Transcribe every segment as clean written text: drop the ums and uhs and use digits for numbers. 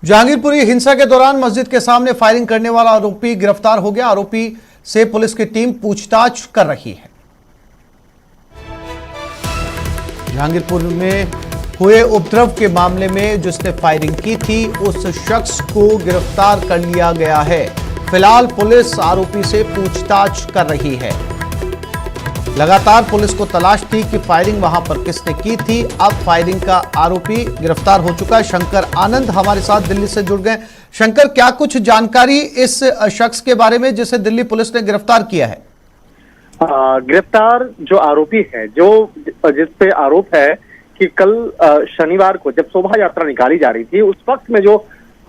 जहांगीरपुरी हिंसा के दौरान मस्जिद के सामने फायरिंग करने वाला आरोपी गिरफ्तार हो गया। आरोपी से पुलिस की टीम पूछताछ कर रही है। जहांगीरपुर में हुए उपद्रव के मामले में जिसने फायरिंग की थी उस शख्स को गिरफ्तार कर लिया गया है। फिलहाल पुलिस आरोपी से पूछताछ कर रही है। लगातार पुलिस को तलाश थी कि फायरिंग वहां पर किसने की थी। अब फायरिंग का आरोपी गिरफ्तार हो चुका है। शंकर आनंद हमारे साथ दिल्ली से जुड़ गए। शंकर, क्या कुछ जानकारी इस शख्स के बारे में जिसे दिल्ली पुलिस ने गिरफ्तार किया है? गिरफ्तार जो आरोपी है, जो जिस पे आरोप है कि कल शनिवार को जब शोभा यात्रा निकाली जा रही थी उस वक्त में जो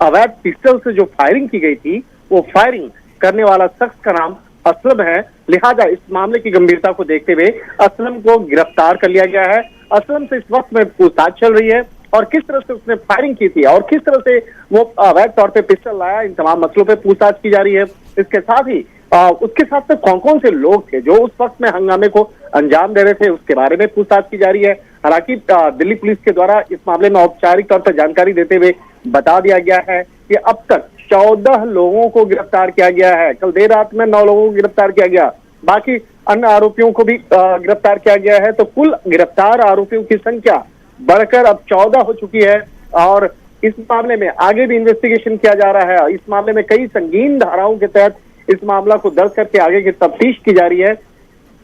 अवैध पिस्टल से जो फायरिंग की गई थी वो फायरिंग करने वाला शख्स का नाम असलम है। लिहाजा इस मामले की गंभीरता को देखते हुए असलम को गिरफ्तार कर लिया गया है। असलम से इस वक्त में पूछताछ चल रही है और किस तरह से उसने फायरिंग की थी और किस तरह से वो अवैध तौर पे पिस्टल लाया, इन तमाम मसलों पे पूछताछ की जा रही है। इसके साथ ही उसके साथ में कौन कौन से लोग थे जो उस वक्त में हंगामे को अंजाम दे रहे थे, उसके बारे में पूछताछ की जा रही है। हालांकि दिल्ली पुलिस के द्वारा इस मामले में औपचारिक तौर पर जानकारी देते हुए बता दिया गया है कि अब तक 14 लोगों को गिरफ्तार किया गया है। कल देर रात में 9 लोगों को गिरफ्तार किया गया, बाकी अन्य आरोपियों को भी गिरफ्तार किया गया है। तो कुल गिरफ्तार आरोपियों की संख्या बढ़कर अब 14 हो चुकी है और इस मामले में आगे भी इन्वेस्टिगेशन किया जा रहा है। इस मामले में कई संगीन धाराओं के तहत इस मामला को दर्ज करके आगे की तफ्तीश की जा रही है।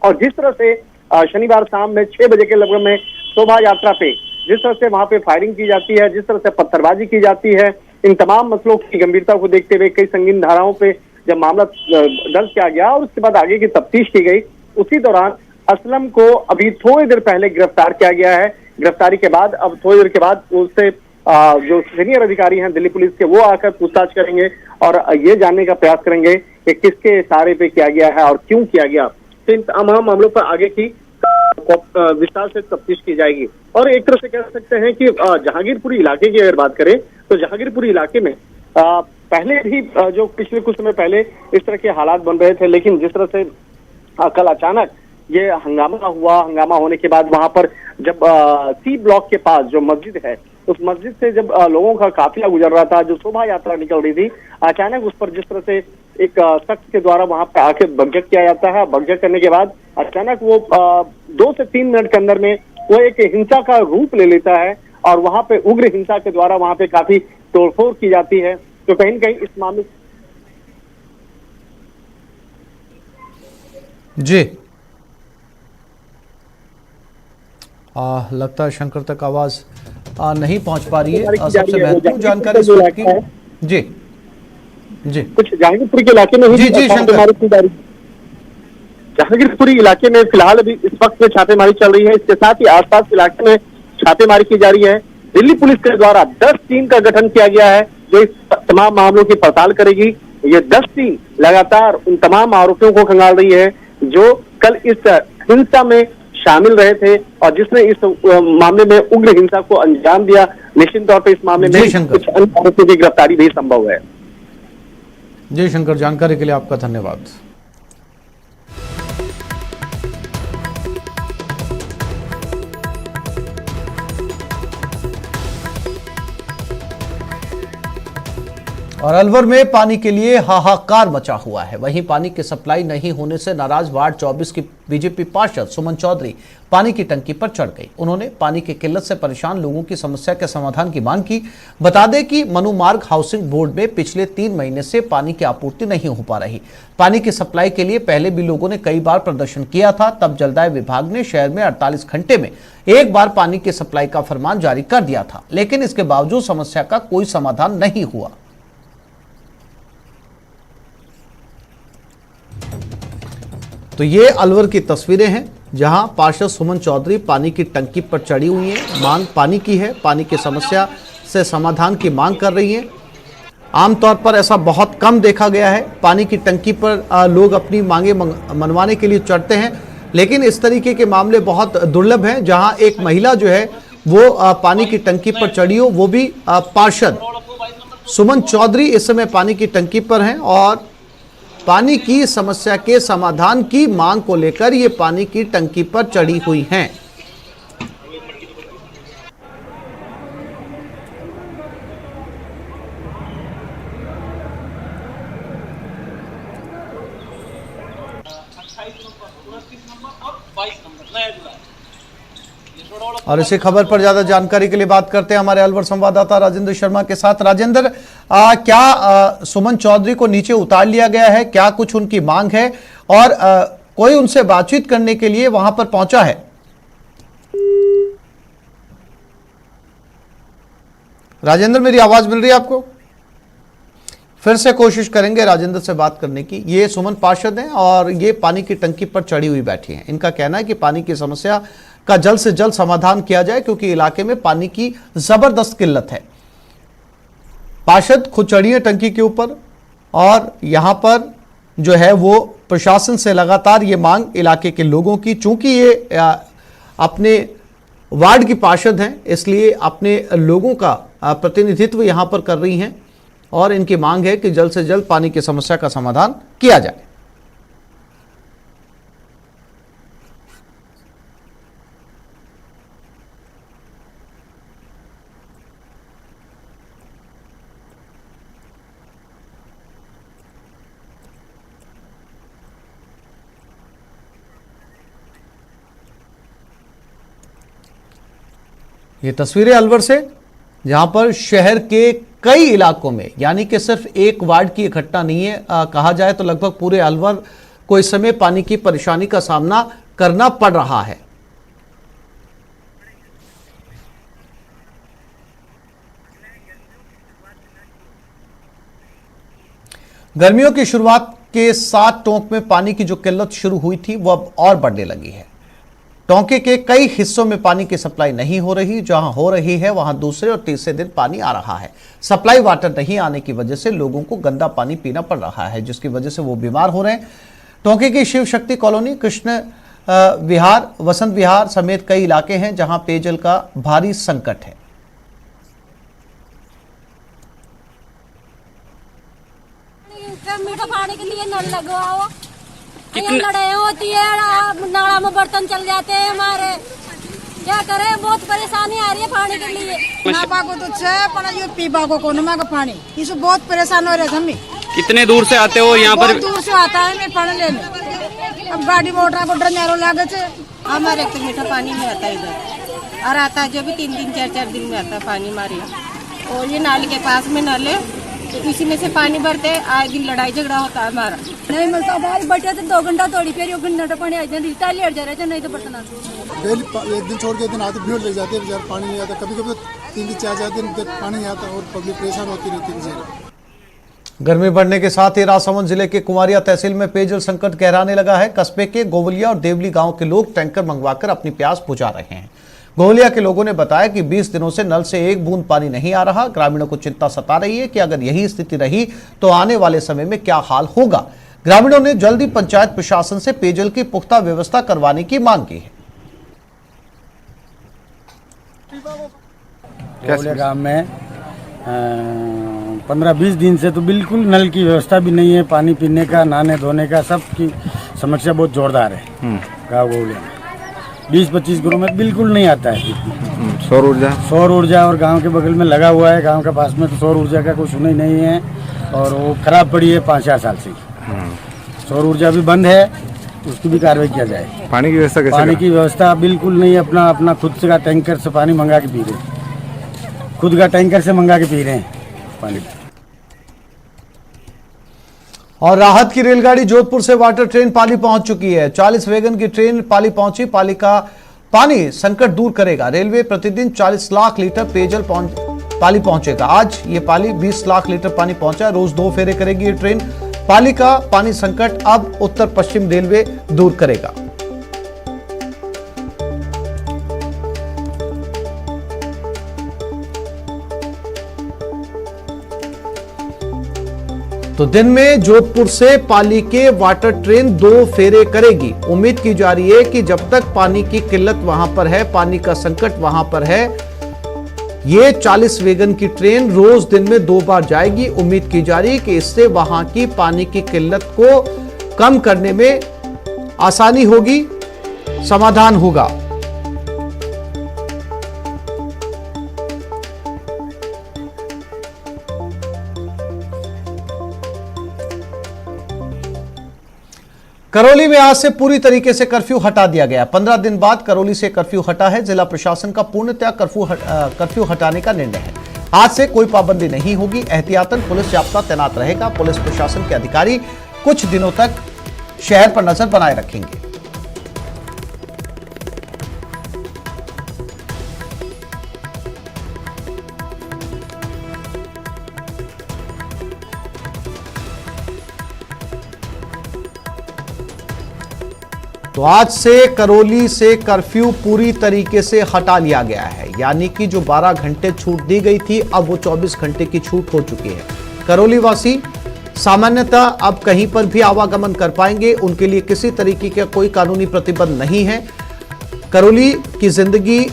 और जिस तरह से शनिवार शाम में 6 बजे के लगभग में शोभा यात्रा पे जिस तरह से वहां पे फायरिंग की जाती है, जिस तरह से पत्थरबाजी की जाती है, इन तमाम मसलों की गंभीरता को देखते हुए कई संगीन धाराओं पे जब मामला दर्ज किया गया और उसके बाद आगे की तफ्तीश की गई, उसी दौरान असलम को अभी थोड़ी देर पहले गिरफ्तार किया गया है। गिरफ्तारी के बाद अब थोड़ी देर के बाद उससे जो सीनियर अधिकारी हैं दिल्ली पुलिस के, वो आकर पूछताछ करेंगे और ये जानने का प्रयास करेंगे कि किसके इशारे पे किया गया है और क्यों किया गया। तो इन तमाम मामलों पर आगे की विस्तार से तफ्तीश की जाएगी। और एक तरह से कह सकते हैं कि जहांगीरपुरी इलाके की अगर बात करें तो जहांगीरपुरी इलाके में पहले भी जो पिछले कुछ समय पहले इस तरह के हालात बन रहे थे, लेकिन जिस तरह से कल अचानक ये हंगामा हुआ, हंगामा होने के बाद वहां पर जब सी ब्लॉक के पास जो मस्जिद है उस मस्जिद से जब लोगों का काफिला गुजर रहा था, जो शोभा यात्रा निकल रही थी, अचानक उस पर जिस तरह से एक शख्स के द्वारा वहां पे आके बगजक किया जाता है। बगजक करने के बाद अचानक वो 2 से 3 मिनट के अंदर में वो एक हिंसा का रूप ले लेता है और वहां पे उग्र हिंसा के द्वारा वहां पे काफी तोड़फोड़ की जाती है। तो कहीं न कहीं इस मामले जी लगता है शंकर तक आवाज नहीं पहुंच पा रही है। सबसे महत्वपूर्ण जानकारी जी जी कुछ जहांगीरपुरी के इलाके में जी जी शंकर, जहांगीरपुरी इलाके में फिलहाल अभी इस वक्त में छापेमारी चल रही है। इसके साथ ही आसपास के इलाके में छापेमारी की जा रही है। दिल्ली पुलिस के द्वारा 10 टीम का गठन किया गया है जो इस तमाम मामलों की पड़ताल करेगी। ये 10 टीम लगातार उन तमाम आरोपियों को खंगाल रही है जो कल इस हिंसा में शामिल रहे थे और जिसने इस मामले में उग्र हिंसा को अंजाम दिया। निश्चित तौर पर इस मामले में कुछ अन्य आरोपियों की गिरफ्तारी भी संभव है। जी शंकर, जानकारी के लिए आपका धन्यवाद। और अलवर में पानी के लिए हाहाकार मचा हुआ है। वहीं पानी की सप्लाई नहीं होने से नाराज वार्ड 24 की बीजेपी पार्षद सुमन चौधरी पानी की टंकी पर चढ़ गई। उन्होंने पानी की किल्लत से परेशान लोगों की समस्या के समाधान की मांग की। बता दें कि मनुमार्ग हाउसिंग बोर्ड में पिछले 3 महीने से पानी की आपूर्ति नहीं हो पा रही। पानी की सप्लाई के लिए पहले भी लोगों ने कई बार प्रदर्शन किया था, तब जलदाय विभाग ने शहर में 48 घंटे में एक बार पानी की सप्लाई का फरमान जारी कर दिया था, लेकिन इसके बावजूद समस्या का कोई समाधान नहीं हुआ। तो ये अलवर की तस्वीरें हैं जहां पार्षद सुमन चौधरी पानी की टंकी पर चढ़ी हुई हैं। मांग पानी की है, पानी की समस्या से समाधान की मांग कर रही हैं। आमतौर पर ऐसा बहुत कम देखा गया है, पानी की टंकी पर लोग अपनी मांगे मनवाने के लिए चढ़ते हैं, लेकिन इस तरीके के मामले बहुत दुर्लभ हैं जहां एक महिला जो है वो पानी की टंकी पर चढ़ी हो, वो भी पार्षद सुमन चौधरी इस समय पानी की टंकी पर हैं और पानी की समस्या के समाधान की मांग को लेकर ये पानी की टंकी पर चढ़ी हुई हैं। और इसी खबर पर ज्यादा जानकारी के लिए बात करते हैं हमारे अलवर संवाददाता राजेंद्र शर्मा के साथ। राजेंद्र, क्या सुमन चौधरी को नीचे उतार लिया गया है? क्या कुछ उनकी मांग है और कोई उनसे बातचीत करने के लिए वहां पर पहुंचा है? राजेंद्र, मेरी आवाज मिल रही है आपको? फिर से कोशिश करेंगे राजेंद्र से बात करने की। ये सुमन पार्षद हैं और ये पानी की टंकी पर चढ़ी हुई बैठी हैं। इनका कहना है कि पानी की समस्या का जल्द से जल्द समाधान किया जाए क्योंकि इलाके में पानी की जबरदस्त किल्लत है। पार्षद खुद चढ़ी है टंकी के ऊपर और यहां पर जो है वो प्रशासन से लगातार ये मांग इलाके के लोगों की, चूंकि ये अपने वार्ड की पार्षद हैं इसलिए अपने लोगों का प्रतिनिधित्व यहां पर कर रही हैं और इनकी मांग है कि जल्द से जल्द पानी की समस्या का समाधान किया जाए। ये तस्वीरें अलवर से, जहां पर शहर के कई इलाकों में, यानी कि सिर्फ एक वार्ड की इकट्ठा नहीं है, कहा जाए तो लगभग पूरे अलवर को इस समय पानी की परेशानी का सामना करना पड़ रहा है। गर्मियों की शुरुआत के साथ टोंक में पानी की जो किल्लत शुरू हुई थी वो अब और बढ़ने लगी है। टोंके के कई हिस्सों में पानी की सप्लाई नहीं हो रही, जहां हो रही है वहां दूसरे और तीसरे दिन पानी आ रहा है। सप्लाई वाटर नहीं आने की वजह से लोगों को गंदा पानी पीना पड़ रहा है, जिसकी वजह से वो बीमार हो रहे हैं। टोंके की शिव शक्ति कॉलोनी, कृष्ण विहार, वसंत विहार समेत कई इलाके हैं जहां पेयजल का भारी संकट है। मीठा पानी के लिए नल लगवाओ, लड़ाई होती है, नाला में बर्तन चल जाते हैं हमारे, क्या करें, बहुत परेशानी आ रही है पानी के लिए। नापा को तो ये पीपा को कोनमा का पानी, इसे बहुत परेशान हो रहे थे। कितने दूर से आते हो यहाँ पर? दूर से आता है मैं पढ़ लेने, अब गाड़ी मोटर को डर लागे थे। हमारे तो मीठा पानी नहीं आता इधर, और आता है जो भी 3 4 दिन में आता है पानी हमारे। और ये नाले के पास में नल है, तो इसी में से पानी भरते, आए दिन लड़ाई झगड़ा होता है हमारा। नहीं मिलता भाई, बैठे तो 2 घंटा थोड़ी, फिर 1 घंटा पानी आ जाए, रिश्ता लेट जा रहे थे, नहीं तो बर्तन डेली एक दिन छोड़ के एक दिन आते, भीड़ लग जाती है, पानी नहीं आता। कभी कभी 3 4 दिन तक पानी नहीं आता और पब्लिक परेशान होती रहती है। गर्मी बढ़ने के साथ ही राजसमंद जिले के कुमारिया तहसील में पेयजल संकट गहराने लगा है। कस्बे के गोवलिया और देवली गांव के लोग टैंकर मंगवाकर अपनी प्यास बुझा रहे हैं। गोवलिया के लोगों ने बताया कि 20 दिनों से नल से एक बूंद पानी नहीं आ रहा। ग्रामीणों को चिंता सता रही है कि अगर यही स्थिति रही तो आने वाले समय में क्या हाल होगा। ग्रामीणों ने जल्द ही पंचायत प्रशासन से पेयजल की पुख्ता व्यवस्था करवाने की मांग की है। गोवलिया गांव में 15-20 दिन से तो बिल्कुल नल की व्यवस्था भी नहीं है, पानी पीने का, नहाने धोने का, सब की समस्या बहुत जोरदार है। गाँव गोवलिया में 20-25 घरों में बिल्कुल नहीं आता है। सौर ऊर्जा और गांव के बगल में लगा हुआ है, गांव के पास में तो सौर ऊर्जा का कोई सुना ही नहीं है और वो खराब पड़ी है 5-4 साल से। सौर ऊर्जा भी बंद है, उसकी भी कार्रवाई किया जाए। पानी की व्यवस्था कैसे? पानी की व्यवस्था बिल्कुल नहीं, अपना खुद से का टैंकर से पानी मंगा के पी रहे हैं, खुद का टैंकर से मंगा के पी रहे हैं पानी। और राहत की रेलगाड़ी जोधपुर से वाटर ट्रेन पाली पहुंच चुकी है। 40 वैगन की ट्रेन पाली पहुंची। पाली का पानी संकट दूर करेगा। रेलवे प्रतिदिन 40 लाख लीटर पेयजल पाली पहुंचेगा। आज ये पाली 20 लाख लीटर पानी पहुंचा। रोज 2 फेरे करेगी ये ट्रेन। पाली का पानी संकट अब उत्तर पश्चिम रेलवे दूर करेगा। तो दिन में जोधपुर से पाली के वाटर ट्रेन 2 फेरे करेगी। उम्मीद की जा रही है कि जब तक पानी की किल्लत वहां पर है, पानी का संकट वहां पर है, ये 40 वैगन की ट्रेन रोज दिन में 2 बार जाएगी। उम्मीद की जा रही है कि इससे वहां की पानी की किल्लत को कम करने में आसानी होगी, समाधान होगा। करौली में आज से पूरी तरीके से कर्फ्यू हटा दिया गया। 15 दिन बाद करौली से कर्फ्यू हटा है। जिला प्रशासन का पूर्णतः कर्फ्यू हटाने का निर्णय है। आज से कोई पाबंदी नहीं होगी। एहतियातन पुलिस जाब्ता तैनात रहेगा। पुलिस प्रशासन के अधिकारी कुछ दिनों तक शहर पर नजर बनाए रखेंगे। तो आज से करौली से कर्फ्यू पूरी तरीके से हटा लिया गया है, यानी कि जो 12 घंटे छूट दी गई थी अब वो 24 घंटे की छूट हो चुकी है। करौली वासी सामान्यतः अब कहीं पर भी आवागमन कर पाएंगे। उनके लिए किसी तरीके का कोई कानूनी प्रतिबंध नहीं है। करौली की जिंदगी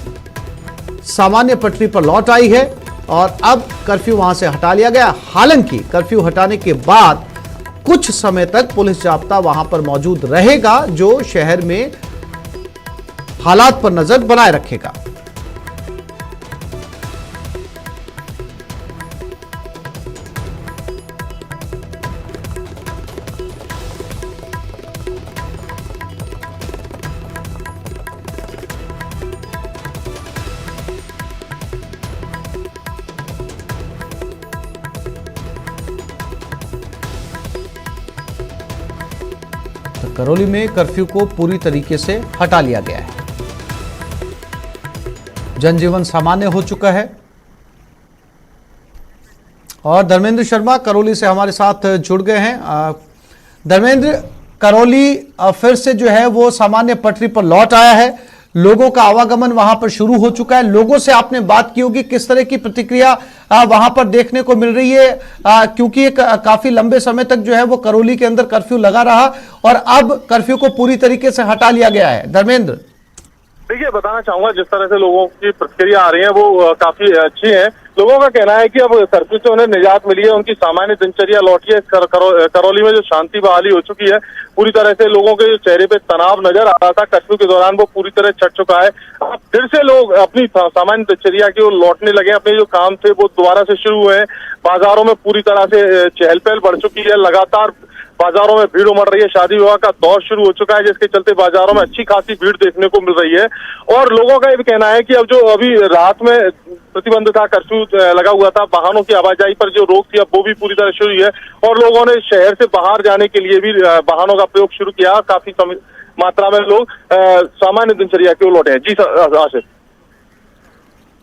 सामान्य पटरी पर लौट आई है और अब कर्फ्यू वहां से हटा लिया गया। हालांकि कर्फ्यू हटाने के बाद कुछ समय तक पुलिस जाब्ता वहां पर मौजूद रहेगा, जो शहर में हालात पर नजर बनाए रखेगा। करौली में कर्फ्यू को पूरी तरीके से हटा लिया गया है। जनजीवन सामान्य हो चुका है। और धर्मेंद्र शर्मा करौली से हमारे साथ जुड़ गए हैं। धर्मेंद्र, करौली फिर से जो है वो सामान्य पटरी पर लौट आया है। लोगों का आवागमन वहां पर शुरू हो चुका है। लोगों से आपने बात की होगी, किस तरह की प्रतिक्रिया वहां पर देखने को मिल रही है, क्योंकि काफी लंबे समय तक जो है वो करौली के अंदर कर्फ्यू लगा रहा और अब कर्फ्यू को पूरी तरीके से हटा लिया गया है। धर्मेंद्र, देखिए, बताना चाहूंगा जिस तरह से लोगों की प्रतिक्रिया आ रही है वो काफी अच्छी है। लोगों का कहना है कि अब कर्फ्यू से उन्हें निजात मिली है, उनकी सामान्य दिनचर्या लौटी है। करौली में जो शांति बहाली हो चुकी है, पूरी तरह से लोगों के चेहरे पे तनाव नजर आ रहा था कर्फ्यू के दौरान, वो पूरी तरह छट चुका है। अब फिर से लोग अपनी सामान्य दिनचर्या की ओर लौटने लगे। अपने जो काम थे वो दोबारा से शुरू हुए हैं। बाजारों में पूरी तरह से चहल पहल बढ़ चुकी है। लगातार बाजारों में भीड़ उमड़ रही है। शादी विवाह का दौर शुरू हो चुका है, जिसके चलते बाजारों में अच्छी खासी भीड़ देखने को मिल रही है। और लोगों का ये भी कहना है कि अब जो अभी रात में प्रतिबंध था, कर्फ्यू लगा हुआ था, वाहनों की आवाजाही पर जो रोक थी अब वो भी पूरी तरह शुरू हुई है। और लोगों ने शहर से बाहर जाने के लिए भी वाहनों का प्रयोग शुरू किया। काफी मात्रा में लोग सामान्य दिनचर्या की ओर लौटे हैं। जी सर, आशीष।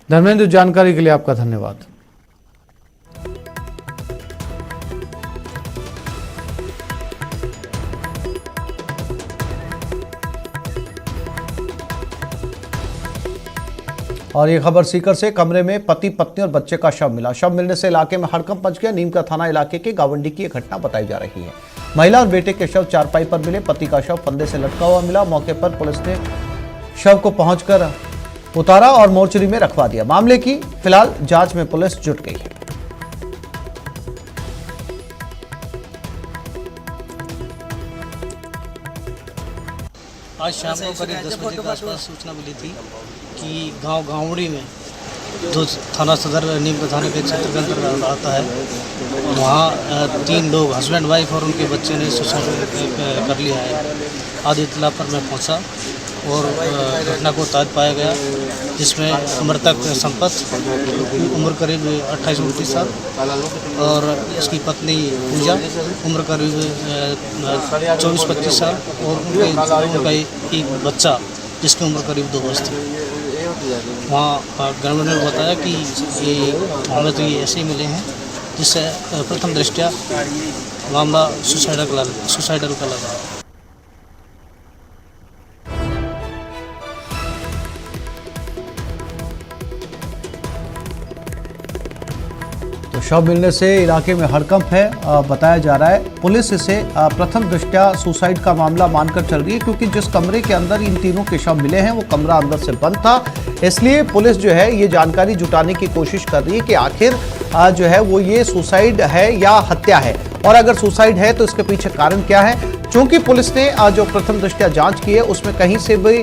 धर्मेंद्र, जानकारी के लिए आपका धन्यवाद। और ये खबर सीकर से, कमरे में पति पत्नी और बच्चे का शव मिला। शव मिलने से इलाके में हड़कंप मच गया। नीम का थाना इलाके के गावंडी की यह घटना बताई जा रही है। महिला और बेटे के शव चारपाई पर मिले। पति का शव फंदे से लटका हुआ मिला। मौके पर पुलिस ने शव को पहुंचकर उतारा और मोर्चरी में रखवा दिया। मामले की फिलहाल जांच में पुलिस जुट गई है। आज शाम को करीब 10 बजे के आसपास सूचना मिली थी कि गांव गावड़ी में, जो थाना सदर नीम का थाने के क्षेत्र के अंतर्गत आता है, वहाँ 3 लोग हस्बैंड वाइफ और उनके बच्चे ने सुसाइड कर लिया है। आदि इतला पर मैं पहुँचा और घटना को ताज पाया गया, जिसमें मृतक संपत उम्र करीब 28-29 साल और इसकी पत्नी पूजा उम्र करीब 24-25 साल और उनका एक बच्चा जिसकी उम्र करीब 2 वर्ष थी। वहाँ ग्रामीण ने बताया कि ये हमें तो ये ऐसे ही मिले हैं, जिससे प्रथम दृष्टया मामला सुसाइडल का लगा। शव मिलने से इलाके में हड़कंप है, बताया जा रहा है। पुलिस इसे प्रथम दृष्टया सुसाइड का मामला मानकर चल रही है, क्योंकि जिस कमरे के अंदर इन तीनों के शव मिले हैं वो कमरा अंदर से बंद था। इसलिए पुलिस जो है ये जानकारी जुटाने की कोशिश कर रही है कि आखिर जो है वो ये सुसाइड है या हत्या है, और अगर सुसाइड है तो इसके पीछे कारण क्या है। चूंकि पुलिस ने जो प्रथम दृष्टया जांच की है उसमें कहीं से भी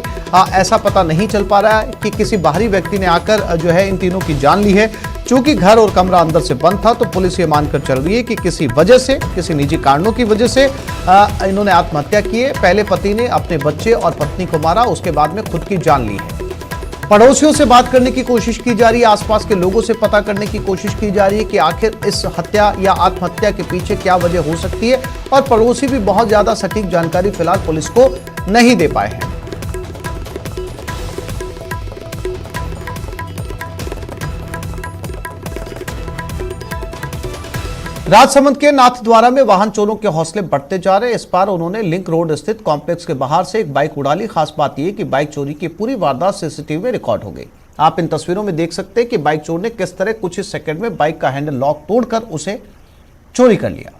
ऐसा पता नहीं चल पा रहा है कि किसी बाहरी व्यक्ति ने आकर जो है इन तीनों की जान ली है। चूंकि घर और कमरा अंदर से बंद था तो पुलिस ये मानकर चल रही है कि किसी वजह से, किसी निजी कारणों की वजह से इन्होंने आत्महत्या की है। पहले पति ने अपने बच्चे और पत्नी को मारा, उसके बाद में खुद की जान ली है। पड़ोसियों से बात करने की कोशिश की जा रही है, आसपास के लोगों से पता करने की कोशिश की जा रही है कि आखिर इस हत्या या आत्महत्या के पीछे क्या वजह हो सकती है, और पड़ोसी भी बहुत ज्यादा सटीक जानकारी फिलहाल पुलिस को नहीं दे पाए हैं। राजसमंद के नाथद्वारा में वाहन चोरों के हौसले बढ़ते जा रहे हैं। इस बार उन्होंने लिंक रोड स्थित कॉम्प्लेक्स के बाहर से एक बाइक उड़ा ली। खास बात यह कि बाइक चोरी की पूरी वारदात सीसीटीवी में रिकॉर्ड हो गई। आप इन तस्वीरों में देख सकते हैं कि बाइक चोर ने किस तरह कुछ ही सेकंड में बाइक का हैंडल लॉक तोड़कर उसे चोरी कर लिया।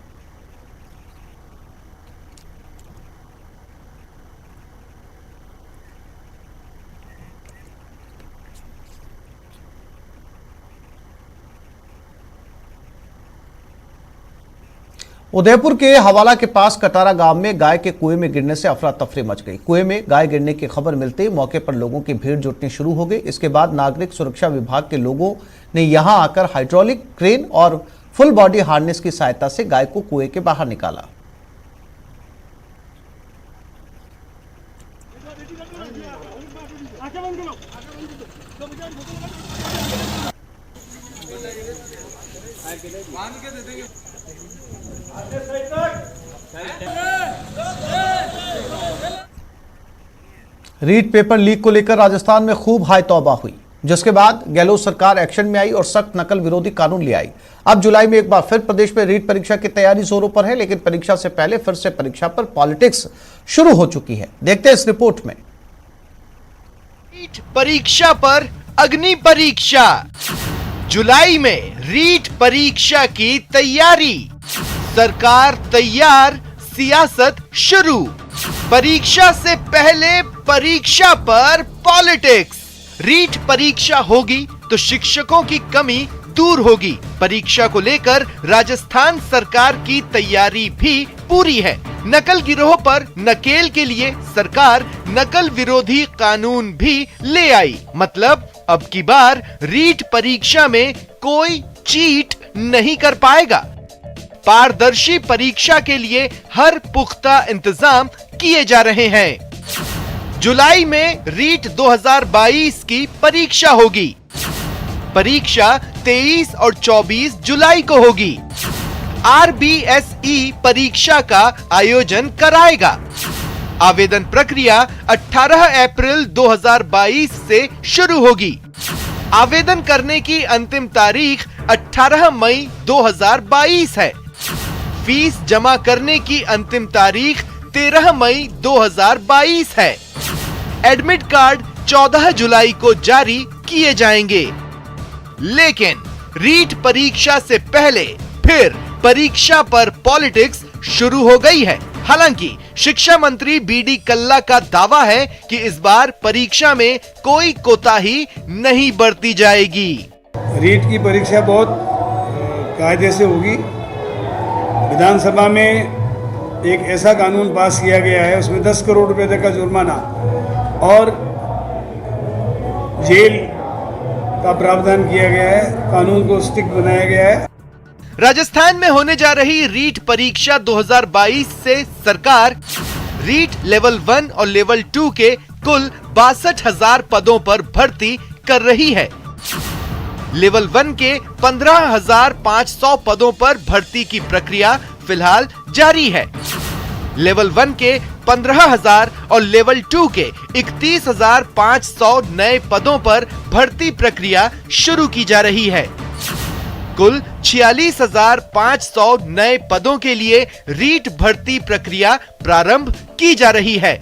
उदयपुर के हवाला के पास कटारा गांव में गाय के कुएं में गिरने से अफरा तफरी मच गई। कुएं में गाय गिरने की खबर मिलते ही मौके पर लोगों की भीड़ जुटनी शुरू हो गई। इसके बाद नागरिक सुरक्षा विभाग के लोगों ने यहां आकर हाइड्रोलिक क्रेन और फुल बॉडी हार्नेस की सहायता से गाय को कुएं के बाहर निकाला। रीट पेपर लीक को लेकर राजस्थान में खूब हाय तौबा हुई, जिसके बाद गहलोत सरकार एक्शन में आई और सख्त नकल विरोधी कानून ले आई। अब जुलाई में एक बार फिर प्रदेश में रीट परीक्षा की तैयारी जोरों पर है, लेकिन परीक्षा से पहले फिर से परीक्षा पर पॉलिटिक्स शुरू हो चुकी है। देखते हैं इस रिपोर्ट में। रीट परीक्षा पर अग्नि परीक्षा, जुलाई में रीट परीक्षा की तैयारी, सरकार तैयार, सियासत शुरू। परीक्षा से पहले परीक्षा पर पॉलिटिक्स। रीट परीक्षा होगी तो शिक्षकों की कमी दूर होगी। परीक्षा को लेकर राजस्थान सरकार की तैयारी भी पूरी है। नकल गिरोह पर नकेल के लिए सरकार नकल विरोधी कानून भी ले आई। मतलब अब की बार रीट परीक्षा में कोई चीट नहीं कर पाएगा। पारदर्शी परीक्षा के लिए हर पुख्ता इंतजाम किए जा रहे हैं। जुलाई में रीट 2022 की परीक्षा होगी। परीक्षा 23 और 24 जुलाई को होगी। RBSE परीक्षा का आयोजन कराएगा। आवेदन प्रक्रिया 18 अप्रैल 2022 से शुरू होगी। आवेदन करने की अंतिम तारीख 18 मई 2022 है। फीस जमा करने की अंतिम तारीख 13 मई 2022 है। एडमिट कार्ड 14 जुलाई को जारी किए जाएंगे। लेकिन रीट परीक्षा से पहले फिर परीक्षा पर पॉलिटिक्स शुरू हो गई है। हालांकि शिक्षा मंत्री BD कल्ला का दावा है कि इस बार परीक्षा में कोई कोताही नहीं बरती जाएगी। रीट की परीक्षा बहुत कायदे से होगी। विधानसभा में एक ऐसा कानून पास किया गया है, उसमें 10 करोड़ रुपए तक का जुर्माना और जेल का प्रावधान किया गया है। कानून को स्ट्रिक्ट बनाया गया है। राजस्थान में होने जा रही रीट परीक्षा 2022 से सरकार रीट लेवल 1 और लेवल 2 के कुल 62,000 पदों पर भर्ती कर रही है। लेवल 1 के 15,500 पदों पर भर्ती की प्रक्रिया फिलहाल जारी है। लेवल 1 के 15,000 और लेवल 2 के 31,500 नए पदों पर भर्ती प्रक्रिया शुरू की जा रही है। कुल 46,500 नए पदों के लिए रीट भर्ती प्रक्रिया प्रारंभ की जा रही है।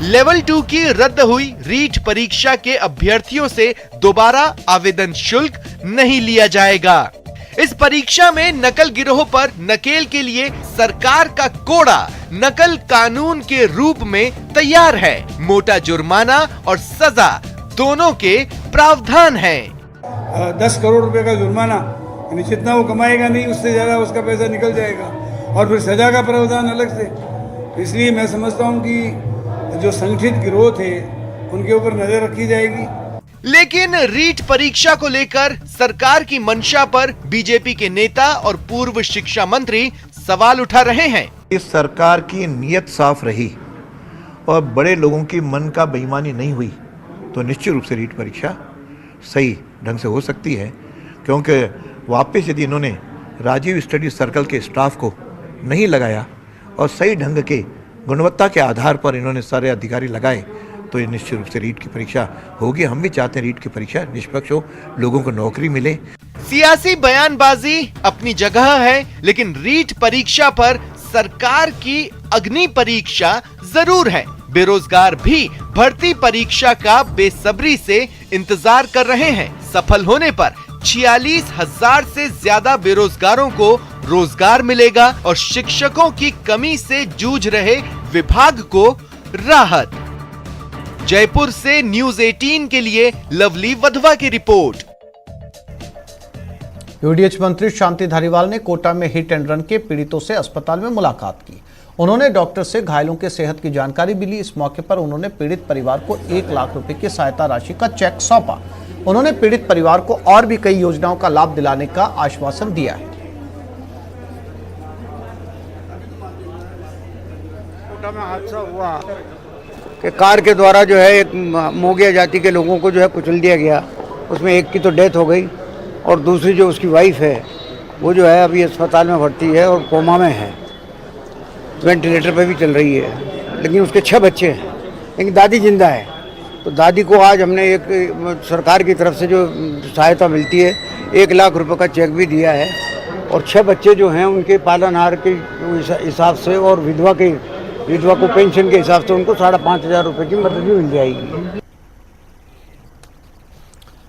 लेवल 2 की रद्द हुई रीट परीक्षा के अभ्यर्थियों से दोबारा आवेदन शुल्क नहीं लिया जाएगा। इस परीक्षा में नकल गिरोह पर नकेल के लिए सरकार का कोड़ा नकल कानून के रूप में तैयार है। मोटा जुर्माना और सजा दोनों के प्रावधान हैं। 10 करोड़ रुपए का जुर्माना, जितना वो कमाएगा नहीं उससे ज्यादा उसका पैसा निकल जाएगा, और फिर सजा का प्रावधान अलग से। इसलिए मैं समझता हूँ कि जो संगठित गिरोह थे उनके ऊपर नजर रखी जाएगी। लेकिन रीट परीक्षा को लेकर सरकार की मंशा पर बीजेपी के नेता और पूर्व शिक्षा मंत्री सवाल उठा रहे हैं। इस सरकार की नीयत साफ रही और बड़े लोगों की मन का बेईमानी नहीं हुई तो निश्चित रूप से रीट परीक्षा सही ढंग से हो सकती है, क्योंकि वापस यदि इन्होंने राजीव स्टडी सर्कल के स्टाफ को नहीं लगाया और सही ढंग के गुणवत्ता के आधार पर इन्होंने सारे अधिकारी लगाए तो ये निश्चित रूप से रीट की परीक्षा होगी। हम भी चाहते हैं रीट की परीक्षा निष्पक्ष हो, लोगों को नौकरी मिले। सियासी बयानबाजी अपनी जगह है, लेकिन रीट परीक्षा पर सरकार की अग्नि परीक्षा जरूर है। बेरोजगार भी भर्ती परीक्षा का बेसब्री से इंतजार कर रहे हैं। सफल होने पर 46,000 से ज्यादा बेरोजगारों को रोजगार मिलेगा और शिक्षकों की कमी से जूझ रहे विभाग को राहत। जयपुर से न्यूज़ 18 के लिए लवली वधवा की रिपोर्ट। यूडीएच मंत्री शांति धारीवाल ने कोटा में हिट एंड रन के पीड़ितों से अस्पताल में मुलाकात की। उन्होंने डॉक्टर से घायलों के सेहत की जानकारी भी ली। इस मौके पर उन्होंने पीड़ित परिवार को 1 लाख रुपए की सहायता राशि का चेक सौंपा। उन्होंने पीड़ित परिवार को और भी कई योजनाओं का लाभ दिलाने का आश्वासन दिया है। कोटा में हादसा हुआ कि कार के द्वारा जो है एक मोगिया जाति के लोगों को जो है कुचल दिया गया। उसमें एक की तो डेथ हो गई और दूसरी जो उसकी वाइफ है वो जो है अभी अस्पताल में भर्ती है और कोमा में है, वेंटिलेटर पे भी चल रही है, लेकिन उसके 6 बच्चे हैं, लेकिन दादी जिंदा है। तो दादी को आज हमने एक सरकार की तरफ से जो सहायता मिलती है 1 लाख रुपए का चेक भी दिया है और 6 बच्चे जो हैं उनके पालनहार के हिसाब से और विधवा को पेंशन के हिसाब से उनको 5,500 रुपए की मदद भी मिल जाएगी।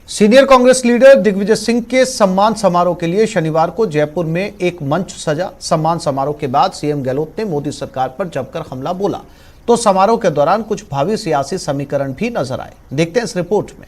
सीनियर कांग्रेस लीडर दिग्विजय सिंह के सम्मान समारोह के लिए शनिवार को जयपुर में एक मंच सजा। सम्मान समारोह के बाद सीएम गहलोत ने मोदी सरकार पर जमकर हमला बोला तो समारोह के दौरान कुछ भावी सियासी समीकरण भी नजर आए। देखते हैं इस रिपोर्ट में।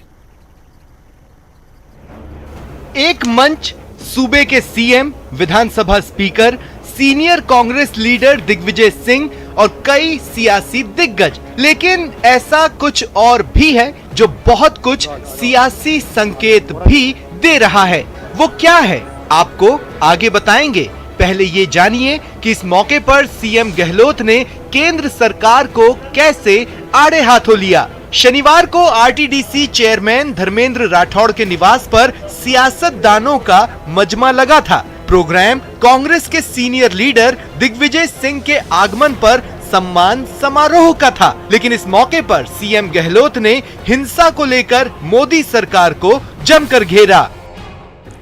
एक मंच, सूबे के CM, Vidhan Sabha speaker, senior Congress leader Digvijay Singh और कई सियासी दिग्गज। लेकिन ऐसा कुछ और भी है जो बहुत कुछ सियासी संकेत भी दे रहा है। वो क्या है आपको आगे बताएंगे। पहले ये जानिए कि इस मौके पर सीएम गहलोत ने केंद्र सरकार को कैसे आड़े हाथों लिया। शनिवार को आरटीडीसी चेयरमैन धर्मेंद्र राठौड़ के निवास पर सियासतदानों का मजमा लगा था। प्रोग्राम कांग्रेस के सीनियर लीडर दिग्विजय सिंह के आगमन पर सम्मान समारोह का था, लेकिन इस मौके पर सीएम गहलोत ने हिंसा को लेकर मोदी सरकार को जमकर घेरा।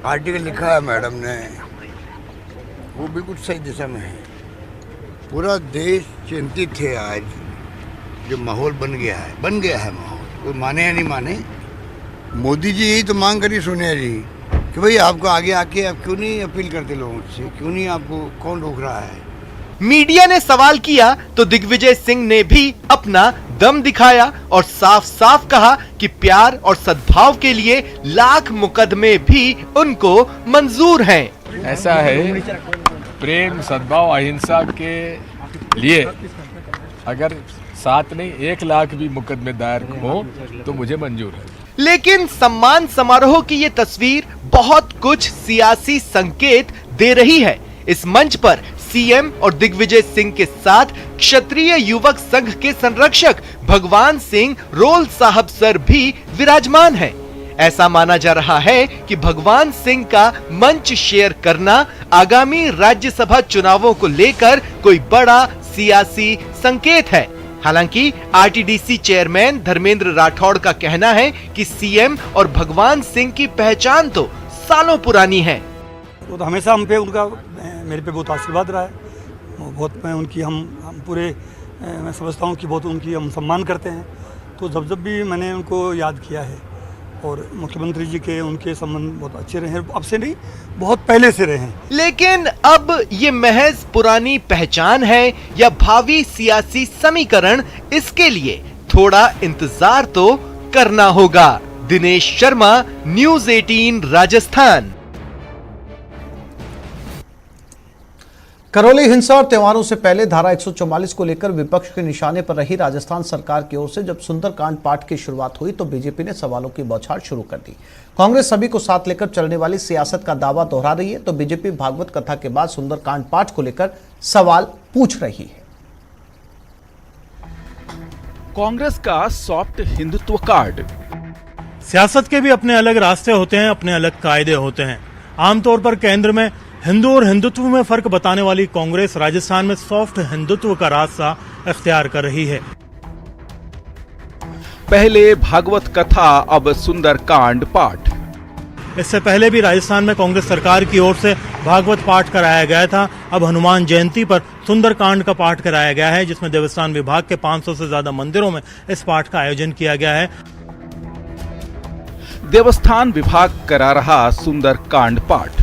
आर्टिकल लिखा है मैडम ने, वो बिल्कुल सही दिशा में है। पूरा देश चिंतित है। आज जो माहौल बन गया है माहौल, कोई माने या नहीं माने, मोदी जी यही तो मांग करी सोनिया जी कि भाई आपको आगे आके आप क्यों नहीं अपील करते लोगों से, क्यों नहीं, आपको कौन रोक रहा है। मीडिया ने सवाल किया तो दिग्विजय सिंह ने भी अपना दम दिखाया और साफ साफ कहा कि प्यार और सद्भाव के लिए लाख मुकदमे भी उनको मंजूर हैं। ऐसा है, प्रेम, सद्भाव, अहिंसा के लिए अगर 7 नहीं 1 लाख भी मुकदमे दायर हो तो मुझे मंजूर है। लेकिन सम्मान समारोह की ये तस्वीर बहुत कुछ सियासी संकेत दे रही है। इस मंच पर सीएम और दिग्विजय सिंह के साथ क्षत्रिय युवक संघ के संरक्षक भगवान सिंह रोल साहब सर भी विराजमान हैं। ऐसा माना जा रहा है कि भगवान सिंह का मंच शेयर करना आगामी राज्यसभा चुनावों को लेकर कोई बड़ा सियासी संकेत है। हालांकि आरटीडीसी चेयरमैन धर्मेंद्र राठौड़ का कहना है कि सीएम और भगवान सिंह की पहचान तो सालों पुरानी है। वो तो हमेशा हम पे उनका, मेरे पे बहुत आशीर्वाद रहा है। बहुत मैं उनकी हम पूरे मैं समझता हूँ कि बहुत उनकी हम सम्मान करते हैं। तो जब भी मैंने उनको याद किया है और मुख्यमंत्री जी के उनके संबंध बहुत अच्छे रहे हैं, अब से नहीं बहुत पहले से रहे हैं। लेकिन अब ये महज पुरानी पहचान है या भावी सियासी समीकरण, इसके लिए थोड़ा इंतजार तो करना होगा। दिनेश शर्मा, न्यूज़ 18 राजस्थान। करौली हिंसा और त्योहारों से पहले धारा 144 को लेकर विपक्ष के निशाने पर रही राजस्थान सरकार की ओर से जब सुंदरकांड पाठ की शुरुआत हुई तो बीजेपी ने सवालों की बौछार शुरू कर दी। कांग्रेस सभी को साथ लेकर चलने वाली सियासत का दावा दोहरा रही है तो बीजेपी भागवत कथा के बाद सुंदरकांड पाठ को लेकर सवाल पूछ रही है। कांग्रेस का सॉफ्ट हिंदुत्व कार्ड। सियासत के भी अपने अलग रास्ते होते हैं, अपने अलग कायदे होते हैं। आमतौर पर केंद्र में हिंदू और हिंदुत्व में फर्क बताने वाली कांग्रेस राजस्थान में सॉफ्ट हिंदुत्व का रास्ता इख्तियार कर रही है। पहले भागवत कथा, अब सुंदरकांड पाठ। इससे पहले भी राजस्थान में कांग्रेस सरकार की ओर से भागवत पाठ कराया गया था। अब हनुमान जयंती पर सुंदरकांड का पाठ कराया गया है, जिसमें देवस्थान विभाग के 500 से ज्यादा मंदिरों में इस पाठ का आयोजन किया गया है। देवस्थान विभाग करा रहा सुंदरकांड पाठ।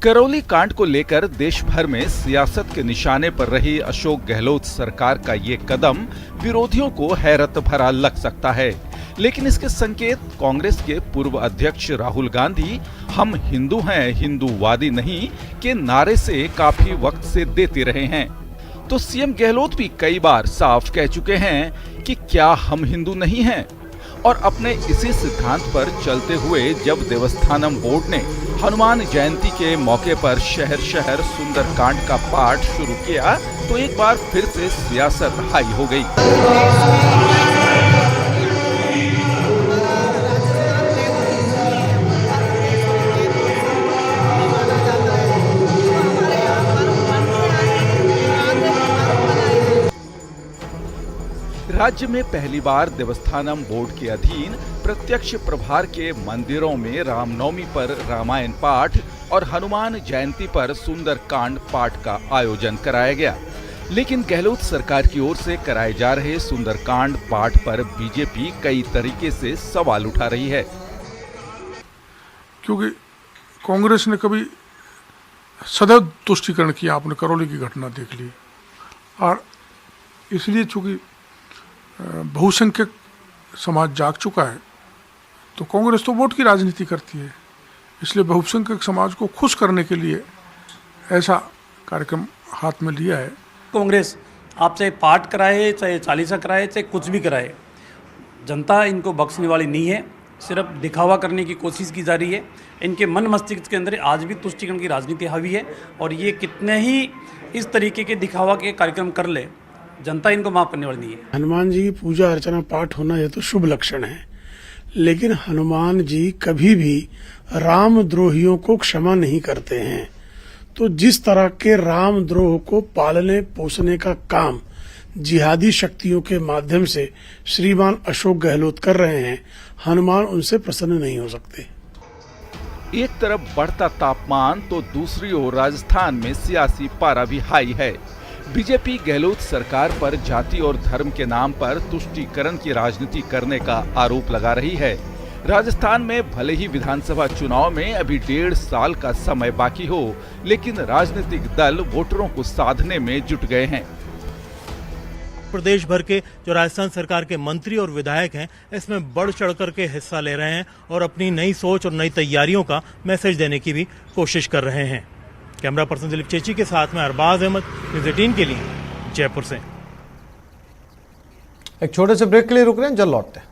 करौली कांड को लेकर देश भर में सियासत के निशाने पर रही अशोक गहलोत सरकार का ये कदम विरोधियों को हैरत भरा लग सकता है, लेकिन इसके संकेत कांग्रेस के पूर्व अध्यक्ष राहुल गांधी हम हिंदू हैं, हिंदूवादी नहीं के नारे से काफी वक्त से देते रहे हैं। तो सीएम गहलोत भी कई बार साफ कह चुके हैं कि क्या हम हिंदू नहीं हैं, और अपने इसी सिद्धांत पर चलते हुए जब देवस्थानम बोर्ड ने हनुमान जयंती के मौके पर शहर शहर सुंदरकांड का पाठ शुरू किया तो एक बार फिर से सियासत हाई हो गई। राज्य में पहली बार देवस्थानम बोर्ड के अधीन प्रत्यक्ष प्रभार के मंदिरों में रामनवमी पर रामायण पाठ और हनुमान जयंती पर सुंदरकांड पाठ का आयोजन कराया गया, लेकिन गहलोत सरकार की ओर से कराए जा रहे सुंदरकांड पाठ पर बीजेपी कई तरीके से सवाल उठा रही है। क्योंकि कांग्रेस ने कभी सदैव तुष्टिकरण किया, आपने करौली की घटना देख ली, और इसलिए चूंकि बहुसंख्यक समाज जाग चुका है तो कांग्रेस तो वोट की राजनीति करती है, इसलिए बहुसंख्यक समाज को खुश करने के लिए ऐसा कार्यक्रम हाथ में लिया है। कांग्रेस आप चाहे पाठ कराए, चाहे चालीसा कराए, चाहे कुछ भी कराए, जनता इनको बख्शने वाली नहीं है। सिर्फ दिखावा करने की कोशिश की जा रही है। इनके मन मस्तिष्क के अंदर आज भी तुष्टिकरण की राजनीति हावी है, और ये कितने ही इस तरीके के दिखावा के कार्यक्रम कर ले, जनता इनको माफ करने वाली नहीं है। हनुमान जी की पूजा अर्चना पाठ होना यह तो शुभ लक्षण है, लेकिन हनुमान जी कभी भी रामद्रोहियों को क्षमा नहीं करते हैं। तो जिस तरह के रामद्रोह को पालने पोसने का काम जिहादी शक्तियों के माध्यम से श्रीमान अशोक गहलोत कर रहे हैं, हनुमान उनसे प्रसन्न नहीं हो सकते। एक तरफ बढ़ता तापमान तो दूसरी ओर राजस्थान में सियासी पारा भी हाई है। बीजेपी गहलोत सरकार पर जाति और धर्म के नाम पर तुष्टीकरण की राजनीति करने का आरोप लगा रही है। राजस्थान में भले ही विधानसभा चुनाव में अभी 1.5 साल का समय बाकी हो, लेकिन राजनीतिक दल वोटरों को साधने में जुट गए हैं। प्रदेश भर के जो राजस्थान सरकार के मंत्री और विधायक हैं, इसमें बढ़ चढ़ करके हिस्सा ले रहे हैं और अपनी नई सोच और नई तैयारियों का मैसेज देने की भी कोशिश कर रहे हैं। कैमरा पर्सन दिलीप चेची के साथ में अरबाज अहमद, न्यूज़ 18 के लिए जयपुर से। एक छोटे से ब्रेक के लिए रुक रहे हैं, जल्द लौटते हैं।